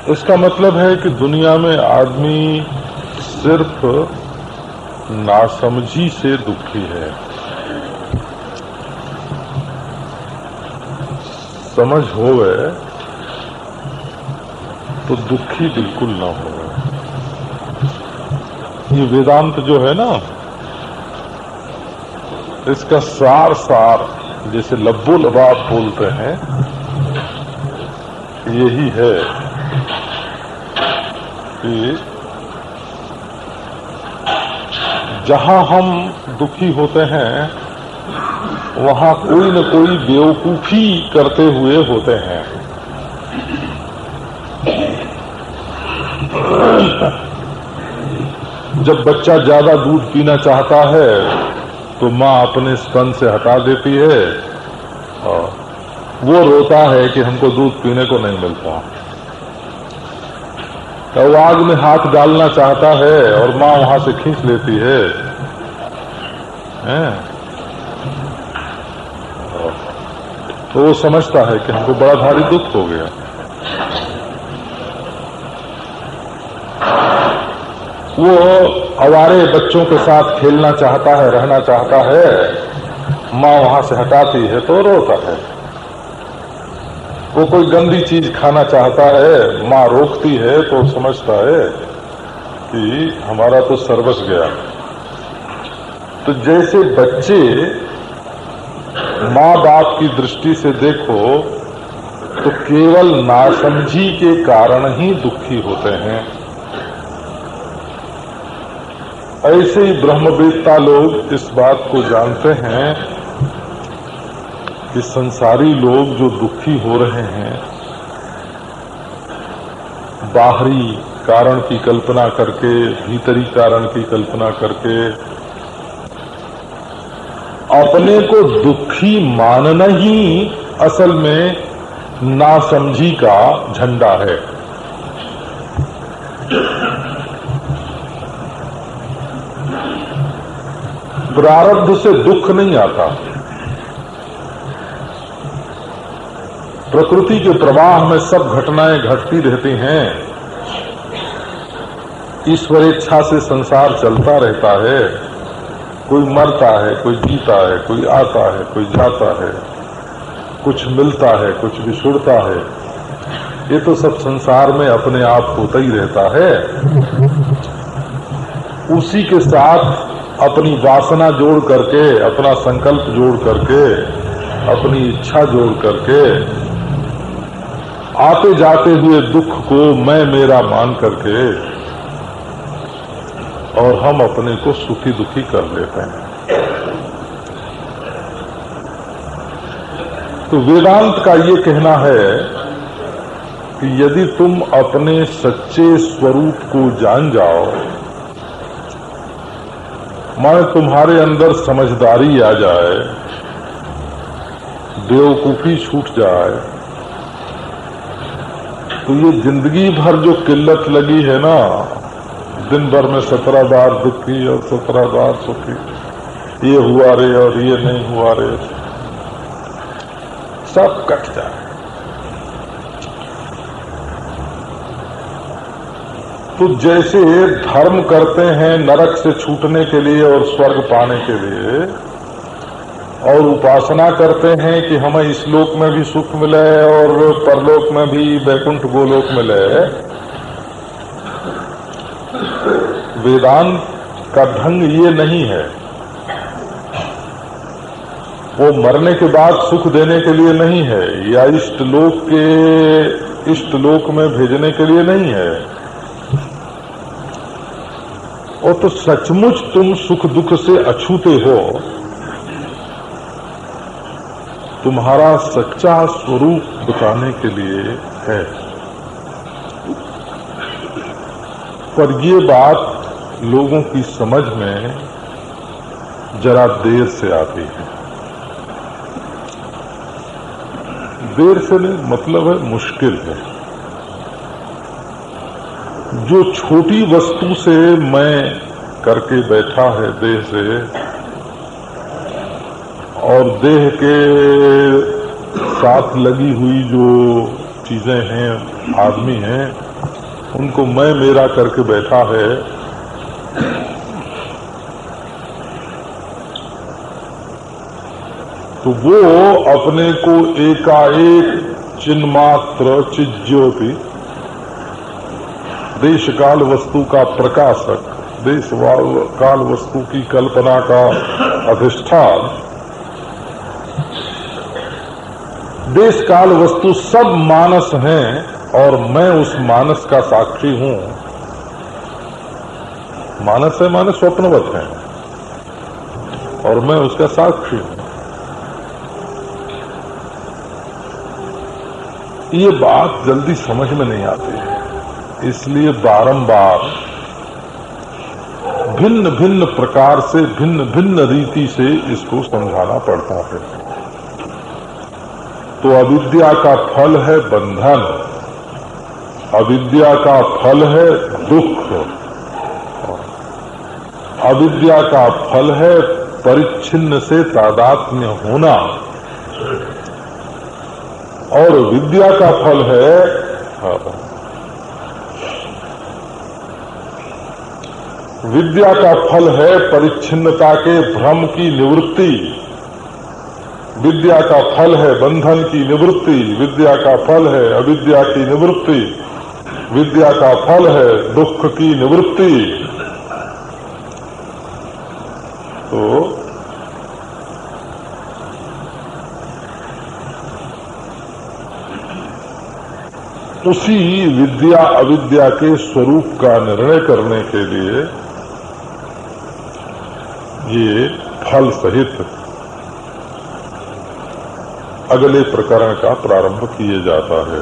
इसका मतलब है कि दुनिया में आदमी सिर्फ नासमझी से दुखी है, समझ होवे तो दुखी बिल्कुल ना हो। ये वेदांत जो है ना, इसका सार जैसे लब्बो लबाब बोलते हैं, यही है कि जहां हम दुखी होते हैं वहां कोई न कोई बेवकूफी करते हुए होते हैं। जब बच्चा ज्यादा दूध पीना चाहता है तो माँ अपने स्तन से हटा देती है और वो रोता है कि हमको दूध पीने को नहीं मिलता। तो आग में हाथ डालना चाहता है और माँ वहां से खींच लेती है, तो वो समझता है कि हमको बड़ा भारी दुख हो गया। वो आवारे बच्चों के साथ खेलना चाहता है, रहना चाहता है, माँ वहां से हटाती है तो रोता है। वो कोई गंदी चीज खाना चाहता है, माँ रोकती है तो समझता है कि हमारा तो सर्वस्व गया। तो जैसे बच्चे माँ बाप की दृष्टि से देखो तो केवल नासमझी के कारण ही दुखी होते हैं। ऐसे ही ब्रह्मवेत्ता लोग इस बात को जानते हैं कि संसारी लोग जो दुखी हो रहे हैं बाहरी कारण की कल्पना करके, भीतरी कारण की कल्पना करके, अपने को दुखी मानना ही असल में नासमझी का झंडा है। प्रारब्ध से दुख नहीं आता। प्रकृति के प्रवाह में सब घटनाएं घटती रहती हैं। ईश्वर इच्छा से संसार चलता रहता है। कोई मरता है, कोई जीता है, कोई आता है, कोई जाता है, कुछ मिलता है, कुछ बिछुड़ता है। ये तो सब संसार में अपने आप होता ही रहता है। उसी के साथ अपनी वासना जोड़ करके, अपना संकल्प जोड़ करके, अपनी इच्छा जोड़ करके, आते जाते हुए दुख को मैं मेरा मान करके और हम अपने को सुखी दुखी कर लेते हैं। तो वेदांत का ये कहना है कि यदि तुम अपने सच्चे स्वरूप को जान जाओ, माने तुम्हारे अंदर समझदारी आ जाए, बेवकूफी छूट जाए, तो ये जिंदगी भर जो किल्लत लगी है ना, दिन भर में 17 बार दुखी और 17 बार सुखी, ये हुआ रे और ये नहीं हुआ रे, सब कट जाए। तो जैसे धर्म करते हैं नरक से छूटने के लिए और स्वर्ग पाने के लिए, और उपासना करते हैं कि हमें इस लोक में भी सुख मिले और परलोक में भी वैकुंठ गोलोक मिले, वेदांत का ढंग ये नहीं है। वो मरने के बाद सुख देने के लिए नहीं है, या इष्ट लोक में भेजने के लिए नहीं है। और तो सचमुच तुम सुख दुख से अछूते हो, तुम्हारा सच्चा स्वरूप बताने के लिए है। पर ये बात लोगों की समझ में जरा देर से आती है। देर से नहीं, मतलब है मुश्किल है। जो छोटी वस्तु से मैं करके बैठा है देह से, और देह के साथ लगी हुई जो चीजें हैं, आदमी हैं, उनको मैं मेरा करके बैठा है, तो वो अपने को एकाएक चिन्मात्र चिज्योति, देश काल वस्तु का प्रकाशक, देश काल वस्तु की कल्पना का अधिष्ठान, देश काल वस्तु सब मानस हैं और मैं उस मानस का साक्षी हूं। मानस है माने स्वप्नवत है और मैं उसका साक्षी हूं। ये बात जल्दी समझ में नहीं आती है, इसलिए बारंबार भिन्न भिन्न प्रकार से, भिन्न भिन्न रीति से इसको समझाना पड़ता है। तो अविद्या का फल है बंधन, अविद्या का फल है दुख, अविद्या का फल है परिच्छिन्न से तादात्म्य होना, और विद्या का फल है विद्या का फल है परिच्छिन्नता के भ्रम की निवृत्ति, विद्या का फल है बंधन की निवृत्ति, विद्या का फल है अविद्या की निवृत्ति, विद्या का फल है दुख की निवृत्ति। तो उसी विद्या अविद्या के स्वरूप का निर्णय करने के लिए ये फल सहित अगले प्रकरण का प्रारंभ किए जाता है,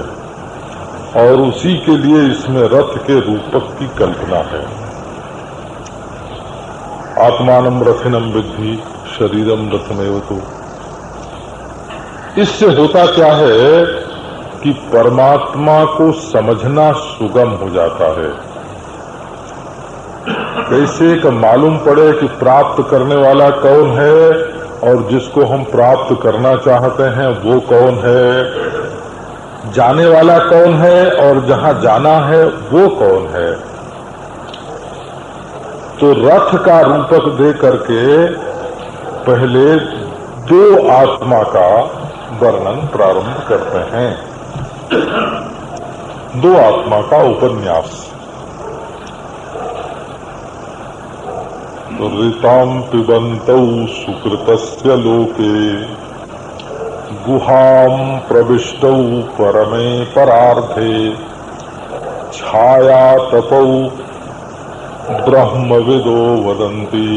और उसी के लिए इसमें रथ के रूपक की कल्पना है। आत्मानम रथिनम विद्धि शरीरम रथमेव तो। इससे होता क्या है कि परमात्मा को समझना सुगम हो जाता है। कैसे कि मालूम पड़े कि प्राप्त करने वाला कौन है और जिसको हम प्राप्त करना चाहते हैं वो कौन है, जाने वाला कौन है और जहां जाना है वो कौन है। तो रथ का रूपक दे करके पहले दो आत्मा का वर्णन प्रारंभ करते हैं, दो आत्मा का उपन्यास। ऋतां पिबन्तौ सुकृतस्य लोके गुहां प्रविष्टौ परमे परार्धे छाया तपौ ब्रह्मविदो वदन्ति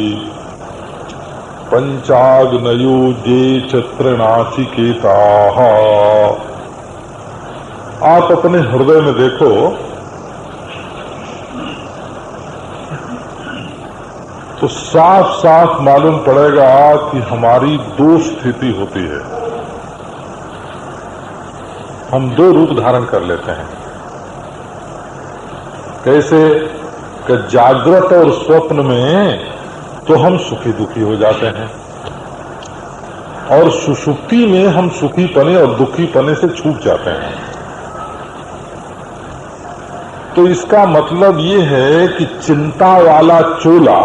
पंचाग्नयो ये च तृणाचिकेताः। आप अपने हृदय में देखो, तो साफ साफ मालूम पड़ेगा कि हमारी दो स्थिति होती है। हम दो रूप धारण कर लेते हैं। कैसे कि जागृत और स्वप्न में तो हम सुखी दुखी हो जाते हैं, और सुषुप्ति में हम सुखी पने और दुखी पने से छूट जाते हैं। तो इसका मतलब ये है कि चिंता वाला चोला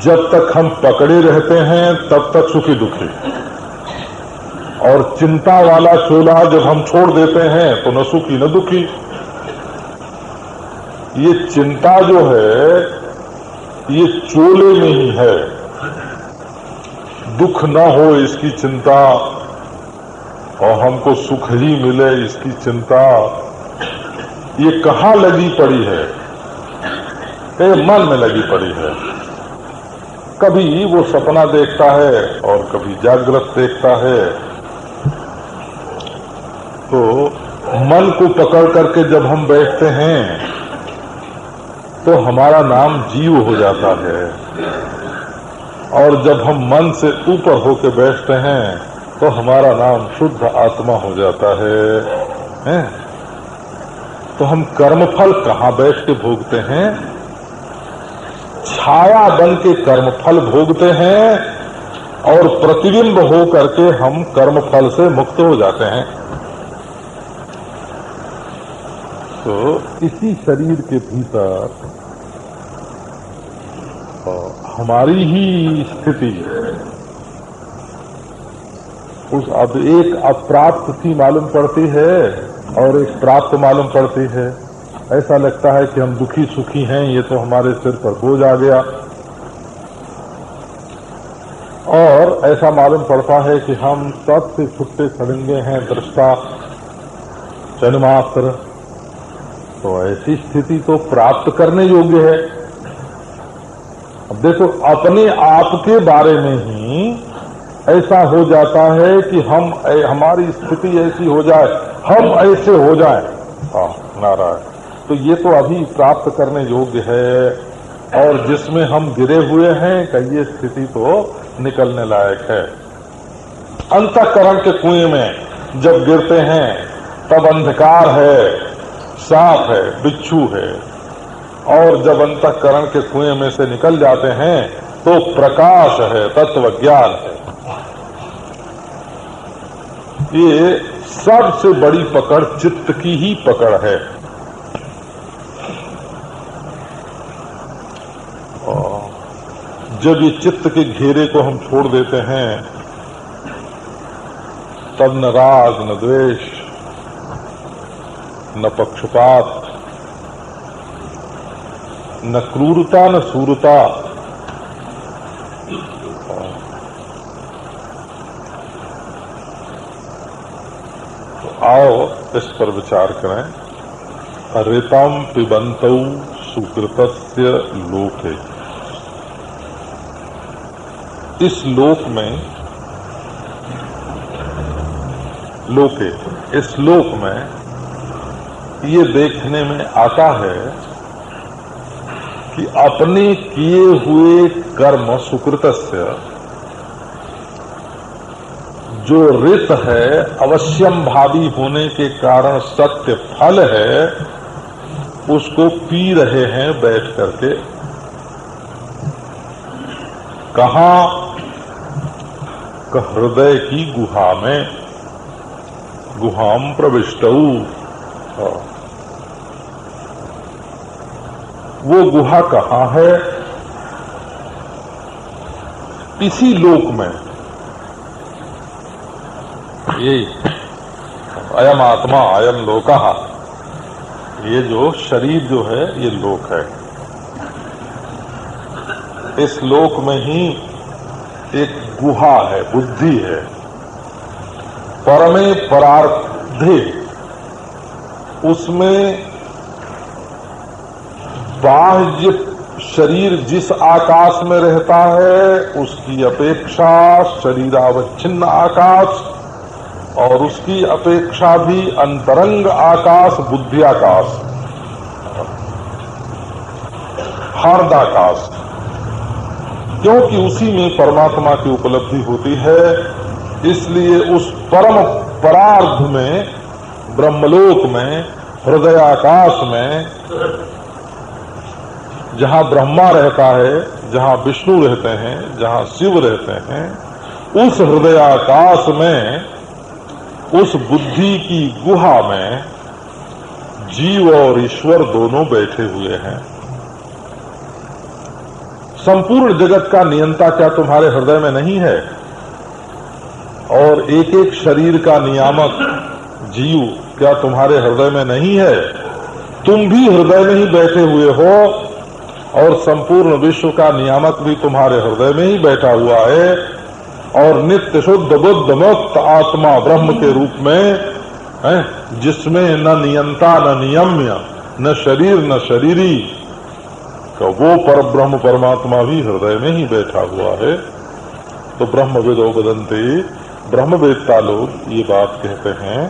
जब तक हम पकड़े रहते हैं तब तक सुखी दुखी, और चिंता वाला चोला जब हम छोड़ देते हैं तो न सुखी न दुखी। ये चिंता जो है ये चोले में ही है, दुख न हो इसकी चिंता और हमको सुख ही मिले इसकी चिंता। ये कहाँ लगी पड़ी है? ये मन में लगी पड़ी है। कभी वो सपना देखता है और कभी जागृत देखता है। तो मन को पकड़ करके जब हम बैठते हैं तो हमारा नाम जीव हो जाता है, और जब हम मन से ऊपर होकर बैठते हैं तो हमारा नाम शुद्ध आत्मा हो जाता है। तो हम कर्मफल कहाँ बैठ के भोगते हैं? छाया बन के कर्मफल भोगते हैं, और प्रतिबिंब हो करके हम कर्मफल से मुक्त हो जाते हैं। तो इसी शरीर के भीतर हमारी ही स्थिति उस अब एक अप्राप्त सी मालूम पड़ती है और एक प्राप्त मालूम पड़ती है। ऐसा लगता है कि हम दुखी सुखी हैं, ये तो हमारे सिर पर बोझ आ गया, और ऐसा मालूम पड़ता है कि हम सबसे छुट्टे छड़ेंगे हैं, दृष्टा जन्मास्त्र। तो ऐसी स्थिति तो प्राप्त करने योग्य है। अब देखो, अपने आप के बारे में ही ऐसा हो जाता है कि हमारी स्थिति ऐसी हो जाए, हम ऐसे हो जाए। नारायण, तो ये तो अभी प्राप्त करने योग्य है। और जिसमें हम गिरे हुए हैं कि ये स्थिति तो निकलने लायक है। अंतःकरण के कुएं में जब गिरते हैं तब अंधकार है, सांप है, बिच्छू है, और जब अंतःकरण के कुएं में से निकल जाते हैं तो प्रकाश है, तत्व ज्ञान है। ये सबसे बड़ी पकड़ चित्त की ही पकड़ है। जब ये चित्त के घेरे को हम छोड़ देते हैं तब न राग न द्वेष न पक्षपात न क्रूरता न सूरता, तो आओ इस पर विचार करें। ऋतम पिबन्तौ सुकृतस्य लोके, इस लोक में, लोके, इस लोक में ये देखने में आता है कि अपने किए हुए कर्म सुकृतस्य जो ऋत है, अवश्यम भावी होने के कारण सत्य फल है, उसको पी रहे हैं बैठ करके। कहां? हृदय की गुहा में, गुहाम प्रविष्टौ। वो गुहा कहां है? इसी लोक में। ये अयम आत्मा अयम लोकः, ये जो शरीर जो है ये लोक है। इस लोक में ही एक गुहा है, बुद्धि है। परमे परार्धे, उसमें बाह्य शरीर जिस आकाश में रहता है उसकी अपेक्षा शरीरावच्छिन्न आकाश, और उसकी अपेक्षा भी अंतरंग आकाश, बुद्धि आकाश, हार्दाकाश, क्योंकि उसी में परमात्मा की उपलब्धि होती है। इसलिए उस परम परार्ध में, ब्रह्मलोक में, हृदयाकाश में, जहां ब्रह्मा रहता है, जहां विष्णु रहते हैं, जहां शिव रहते हैं, उस हृदयाकाश में, उस बुद्धि की गुहा में जीव और ईश्वर दोनों बैठे हुए हैं। संपूर्ण जगत का नियंता क्या तुम्हारे हृदय में नहीं है? और एक एक शरीर का नियामक जीव क्या तुम्हारे हृदय में नहीं है? तुम भी हृदय में ही बैठे हुए हो, और संपूर्ण विश्व का नियामक भी तुम्हारे हृदय में ही बैठा हुआ है। और नित्य शुद्ध बुद्ध मुक्त आत्मा ब्रह्म के रूप में है, जिसमें न नियंता न नियम्य, न शरीर न शरीरी, तो वो पर ब्रह्म परमात्मा भी हृदय में ही बैठा हुआ है। तो ब्रह्मविदो वदन्ति, ब्रह्मवेत्ता लोग ये बात कहते हैं।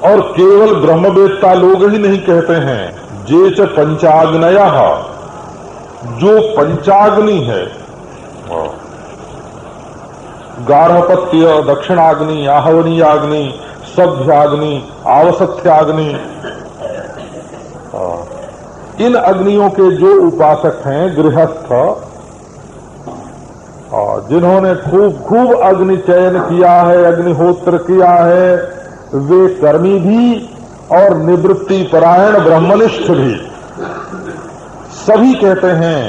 और केवल ब्रह्मवेत्ता लोग ही नहीं कहते हैं, जे च पंचाग्नयः, जो पंचाग्नि है, गार्हपत्य, दक्षिणाग्नि, आहवनीयाग्नि, सभ्याग्नि, आवसथ्याग्नि, इन अग्नियों के जो उपासक हैं, गृहस्थ, जिन्होंने खूब खूब अग्नि चयन किया है, अग्निहोत्र किया है, वे कर्मी भी और निवृत्ति परायण ब्रह्मनिष्ठ भी, सभी कहते हैं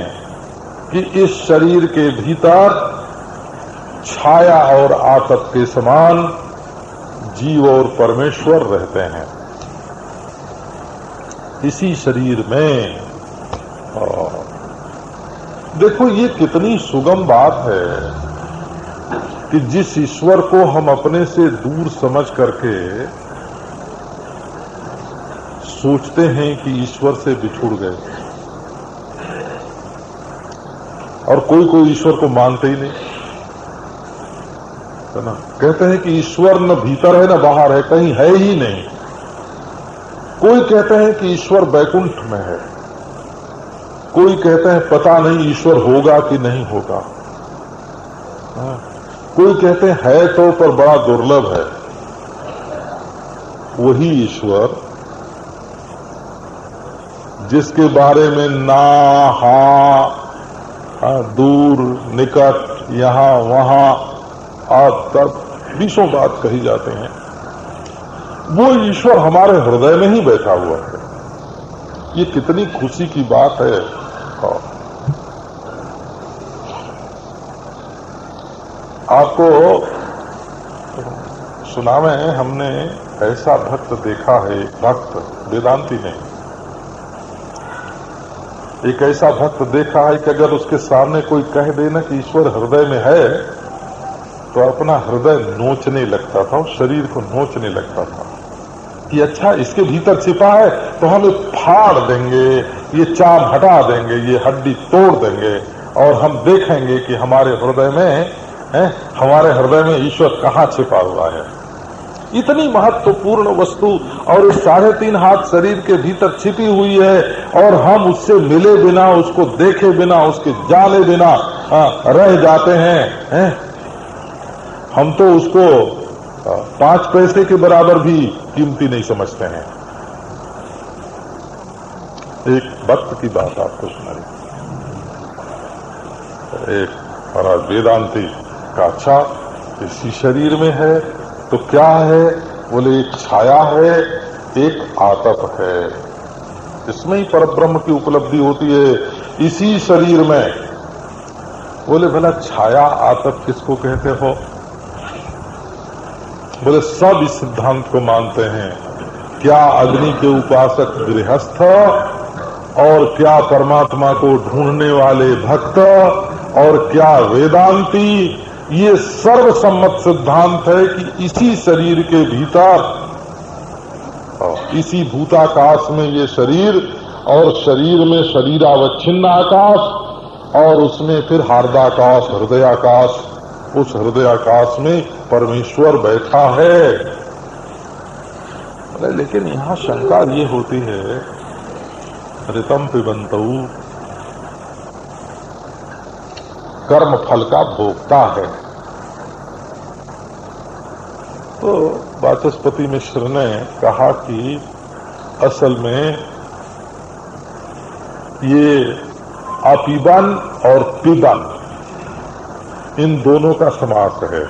कि इस शरीर के भीतर छाया और आतप के समान जीव और परमेश्वर रहते हैं। इसी शरीर में देखो, ये कितनी सुगम बात है कि जिस ईश्वर को हम अपने से दूर समझ करके सोचते हैं कि ईश्वर से बिछुड़ गए, और कोई कोई ईश्वर को मानते ही नहीं, है ना। कहते हैं कि ईश्वर न भीतर है न बाहर है, कहीं है ही नहीं। कोई कहते हैं कि ईश्वर बैकुंठ में है, कोई कहते हैं पता नहीं ईश्वर होगा कि नहीं होगा, कोई कहते हैं है तो पर बड़ा दुर्लभ है। वही ईश्वर जिसके बारे में ना हा दूर निकट यहां वहां आज तक बीसों बात कही जाते हैं, वो ईश्वर हमारे हृदय में ही बैठा हुआ है। ये कितनी खुशी की बात है। आपको सुनावे, हमने ऐसा भक्त देखा है, भक्त वेदांती ने एक ऐसा भक्त देखा है कि अगर उसके सामने कोई कह देना कि ईश्वर हृदय में है तो अपना हृदय नोचने लगता था, शरीर को नोचने लगता था कि अच्छा इसके भीतर छिपा है तो हम फाड़ देंगे, ये चाम हटा देंगे, ये हड्डी तोड़ देंगे और हम देखेंगे कि हमारे हृदय में ईश्वर कहाँ छिपा हुआ है। इतनी महत्वपूर्ण वस्तु और इस 3.5 हाथ शरीर के भीतर छिपी हुई है और हम उससे मिले बिना, उसको देखे बिना, उसके जाने बिना रह जाते हैं। हम तो उसको 5 पैसे के बराबर भी कीमती नहीं समझते हैं। एक भक्त की बात आपको सुनाई। एक महाराज वेदांती का अच्छा इसी शरीर में है तो क्या है? बोले एक छाया है, एक आतप है, इसमें ही परब्रह्म की उपलब्धि होती है इसी शरीर में। बोले भला छाया आतप किसको कहते हो? बोले सब इस सिद्धांत को मानते हैं। क्या अग्नि के उपासक गृहस्थ और क्या परमात्मा को ढूंढने वाले भक्त और क्या वेदांती, ये सर्वसम्मत सिद्धांत है कि इसी शरीर के भीतर, इसी भूताकाश में ये शरीर और शरीर में शरीरावच्छिन्न आकाश और उसमें फिर हार्दाकाश, हृदयाकाश, उस हृदयाकाश में परमेश्वर बैठा है। लेकिन यहां शंका ये होती है, ऋतम पिबंतऊ कर्म फल का भोक्ता है। तो वाचस्पति मिश्र ने कहा कि असल में ये अपिबन और पिबन इन दोनों का समास है।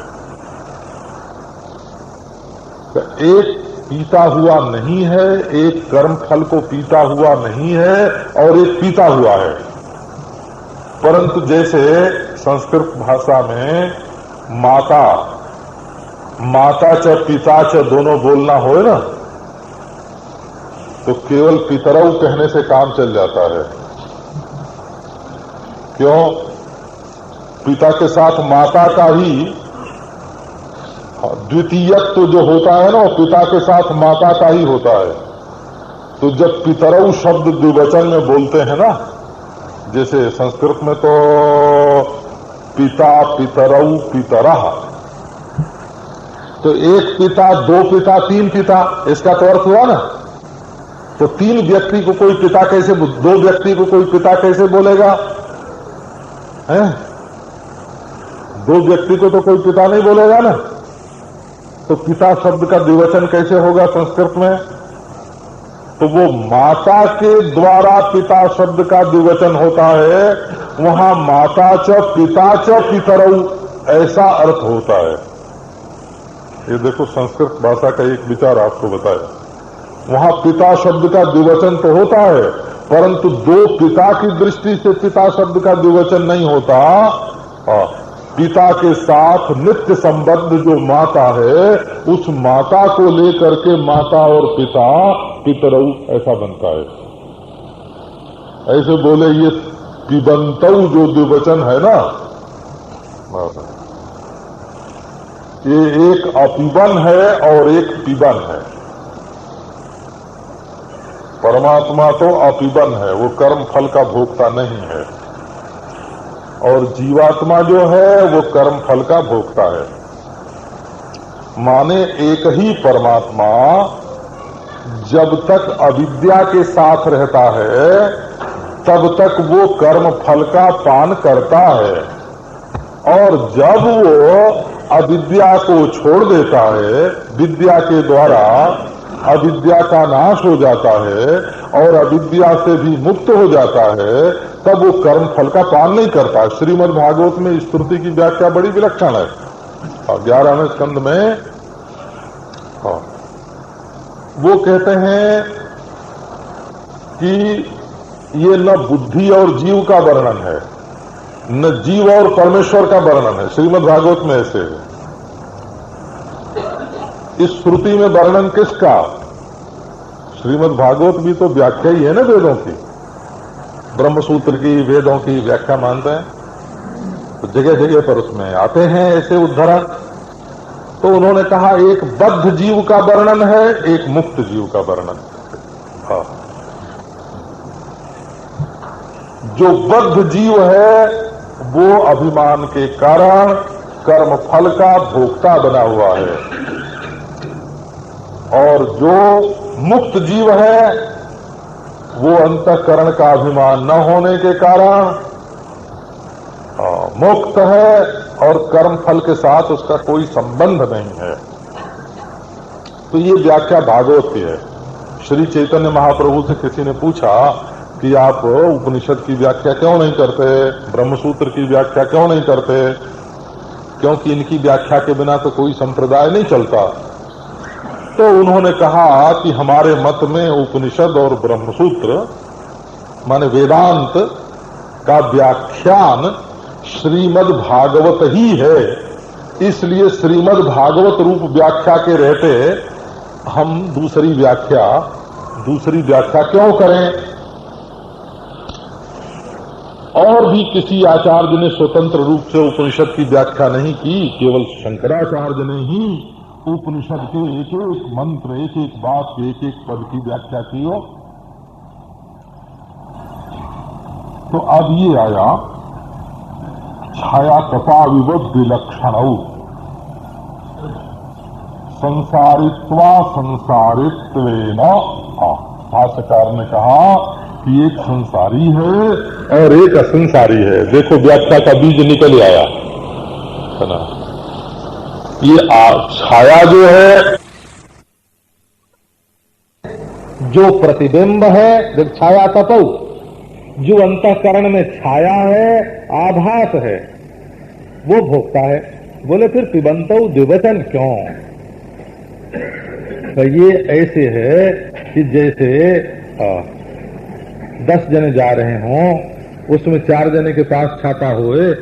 तो एक पीता हुआ नहीं है, एक कर्म फल को पीता हुआ नहीं है और एक पीता हुआ है। परंतु जैसे संस्कृत भाषा में माता च पिता च दोनों बोलना हो ना, तो केवल पितरऊ कहने से काम चल जाता है। क्यों? पिता के साथ माता का ही द्वितीयत्व जो होता है ना, वो पिता के साथ माता का ही होता है। तो जब पितरऊ शब्द द्विवचन में बोलते हैं ना, जैसे संस्कृत में तो पिता, पितरऊ, पितरः, तो एक पिता, दो पिता, तीन पिता, इसका तो अर्थ हुआ ना। तो 3 व्यक्ति को कोई पिता कैसे, 2 व्यक्ति को कोई पिता कैसे बोलेगा? हैं? 2 व्यक्ति को तो कोई पिता नहीं बोलेगा ना। तो पिता शब्द का द्विवचन कैसे होगा संस्कृत में? तो वो माता के द्वारा पिता शब्द का द्विवचन होता है, वहां माता च पिता च पितरऊ ऐसा अर्थ होता है। ये देखो संस्कृत भाषा का एक विचार आपको बताया। वहां पिता शब्द का द्विवचन तो होता है, परंतु 2 पिता की दृष्टि से पिता शब्द का द्विवचन नहीं होता। पिता के साथ नित्य संबद्ध जो माता है, उस माता को लेकर के माता और पिता, पितरऊ ऐसा बनता है। ऐसे बोले ये पिबंतऊ जो द्विवचन है ना, ये एक अपिबन है और एक पिबन है। परमात्मा तो अपिबन है, वो कर्म फल का भोक्ता नहीं है, और जीवात्मा जो है वो कर्म फल का भोक्ता है। माने एक ही परमात्मा जब तक अविद्या के साथ रहता है तब तक वो कर्म फल का पान करता है, और जब वो अविद्या को छोड़ देता है, विद्या के द्वारा अविद्या का नाश हो जाता है और अविद्या से भी मुक्त हो जाता है, तब वो कर्म फल का पान नहीं करता। श्रीमद् भागवत में इस श्रुति की व्याख्या बड़ी विलक्षण है। 11वें स्कंद में वो कहते हैं कि ये न बुद्धि और जीव का वर्णन है, न जीव और परमेश्वर का वर्णन है। श्रीमद् भागवत में ऐसे है। इस श्रुति में वर्णन किसका? श्रीमद् भागवत भी तो व्याख्या ही है ना वेदों की, ब्रह्मसूत्र की, वेदों की व्याख्या मानते हैं, तो जगह जगह पर उसमें आते हैं ऐसे उद्धरण। तो उन्होंने कहा एक बद्ध जीव का वर्णन है, एक मुक्त जीव का वर्णन है। हाँ। जो बद्ध जीव है वो अभिमान के कारण कर्म फल का भोक्ता बना हुआ है, और जो मुक्त जीव है वो अंतःकरण का अभिमान न होने के कारण मुक्त है और कर्म फल के साथ उसका कोई संबंध नहीं है। तो ये व्याख्या भागवत की है। श्री चैतन्य महाप्रभु से किसी ने पूछा कि आप उपनिषद की व्याख्या क्यों नहीं करते, ब्रह्मसूत्र की व्याख्या क्यों नहीं करते, क्योंकि इनकी व्याख्या के बिना तो कोई संप्रदाय नहीं चलता। तो उन्होंने कहा कि हमारे मत में उपनिषद और ब्रह्मसूत्र माने वेदांत का व्याख्यान श्रीमद् भागवत ही है, इसलिए श्रीमद् भागवत रूप व्याख्या के रहते हम दूसरी व्याख्या क्यों करें। और भी किसी आचार्य ने स्वतंत्र रूप से उपनिषद की व्याख्या नहीं की, केवल शंकराचार्य ने ही उपनिषद के एक एक मंत्र, एक एक बात, एक एक पद की व्याख्या की हो। तो अब ये आया छाया कथा विवद विलक्षण संसारित्वा संसारित्वेन। भाष्यकार ने कहा कि एक संसारी है और एक असंसारी है। देखो व्याख्या का बीज निकल आया है ना। ये छाया जो है, जो प्रतिबिंब है, जब छाया तपौ, जो अंतःकरण में छाया है, आभास है, वो भोगता है। बोले फिर पिबंतौ द्विवचन क्यों? तो ये ऐसे है कि जैसे 10 जने जा रहे हों, उसमें 4 जने के पास छाता होए